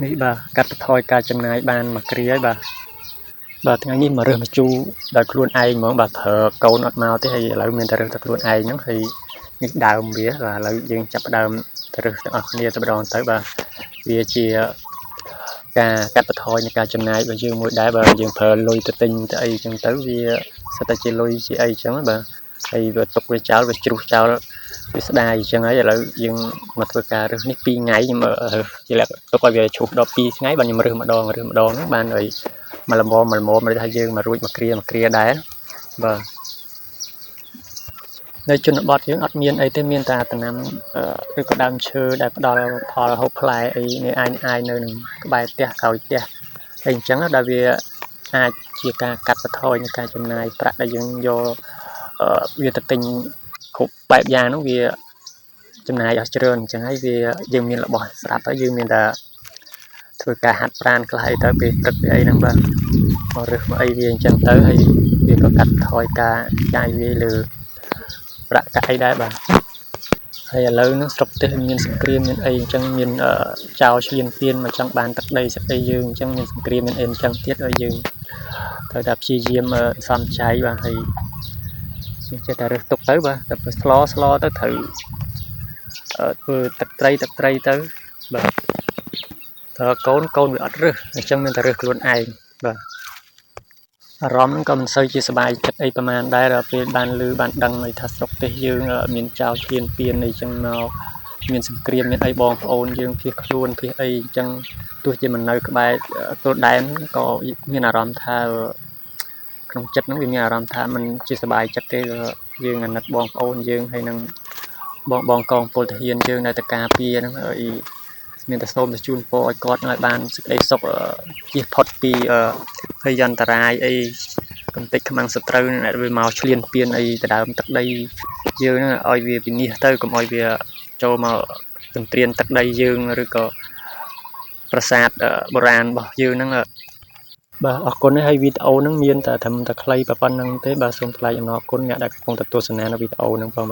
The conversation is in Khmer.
នេះបាទកាត់បន្ថយការចំណាយបានមួយគ្រាហើយបាទថ្ងៃនេះមករើសមកជូរដោយខ្លួនឯងហ្មងបាទប្រើកូនអត់មកទេហើយឥឡូវមានតែរើសតែខ្លួនឯងហ្នឹងហើយនេះដើមវាបាទឥឡូវយើងចាប់ដើមទៅរើសទាំងអស់គ្នាទៅម្ដងទៅបាទវាជាការកាត់បន្ថយនៃការចំណាយរបស់យើងមួយដែរបើយើងប្រើលុយទៅទិញទៅអីចឹងទៅវាសិតតែជាលុយជាអីចឹងបាទហើយវាទុកវាចោលវាជ្រុះចោលវាស្ដាយចឹងហើយឥឡូវយើងមកធ្វើការរើសនេះ2ថ្ងៃខ្ញុំជាលក្ខទុកឲ្យវាឈូសដល់2ថ្ងៃបាទខ្ញុំរើសម្ដងហ្នឹងបានហើយមកល្មមឬថាយើងមករួចមួយគ្រាដែរបាទនៅជនបទយើងអត់មានអីទេមានតែដំណាំឬក៏ដើមឈើដែលផ្ដល់ផលហូបផ្លែអីនេះអាយនៅនឹងក្បែរផ្ទះក្រោយផ្ទះហើយអញ្ចឹងដែលវាអាចជាការកាត់បន្ថយនៃការចំណាយប្រាក់ដែលយើងយកវាទៅទិញគ្រប់បែបយ៉ាងហ្នឹងវាចំណាយអស់ច្រើនអញ្ចឹងហើយវាយើងមានរបស់ស្រាប់ហើយយើងមានតែធ្វើការហាត់ប្រាណខ្លះអីទៅពេលព្រឹកអីហ្នឹងបាទមករើសមកអីវាអញ្ចឹងទៅហើយវាក៏កាត់បន្ថយការចាយវាលើប្រាក់កាក់អីដែរបាទហើយឥឡូវហ្នឹងស្រុកទេសមានសង្គ្រាមមានអីអញ្ចឹងមានចោលឈ្លានពានមកចង់បានទឹកដីស្ដីយើងអញ្ចឹងមានសង្គ្រាមមានអីអញ្ចឹងទៀតហើយយើងត្រូវតែព្យាយាមសំចៃបាទហើយចេះតែរើសទុកទៅបាទតែស្លទៅត្រូវធ្វើទឹកត្រីទៅបាទតើកូនវាអត់រើសអញ្ចឹងមានតែរើសខ្លួនឯងបាទអារម្មណ៍ហ្នឹងក៏មិនសូវជាសប្បាយចិត្តអីប្រហែលដែរដល់ពេលបានឮបានដឹងឲ្យថាស្រុកទេសយើងមានចោលឈ្លានពានអីចឹងមកមានសង្គ្រាមមានអីបងប្អូនយើងភៀសខ្លួនភៀសអីអញ្ចឹងទោះជាមិននៅក្បែរទល់ដែនក៏មានអារម្មណ៍ថាក្នុងចិត្តហ្នឹងវាមានអារម្មណ៍ថាมันជាសប្បាយចិត្តទេយើងអាណិតបងប្អូនយើងហើយនឹងបងកងពលទាហានយើងនៅតែការពារហ្នឹងឲ្យមានតែសូមទៅជូនពរឲ្យគាត់ឲ្យបានសេចក្តីសុខជៀសផុតពីភយន្តរាយអីកំទេចខ្មាំងសត្រូវដែលវាមកឈ្លានពានអីទៅដើមទឹកដីយើងហ្នឹងឲ្យវាវិនិច្ឆ័យទៅកុំឲ្យវាចូលមកទន្ទ្រានទឹកដីយើងឬក៏ប្រាសាទបុរាណរបស់យើងហ្នឹងបាទអរគុណហើយវីដេអូហ្នឹងមានតែត្រឹមតែខ្លីប៉ុណ្្នឹងទេបាទសូមថ្លែងអំណរគុណអ្នកដែលកំពុងទស្សនានៅវីដេអូហ្នឹងផង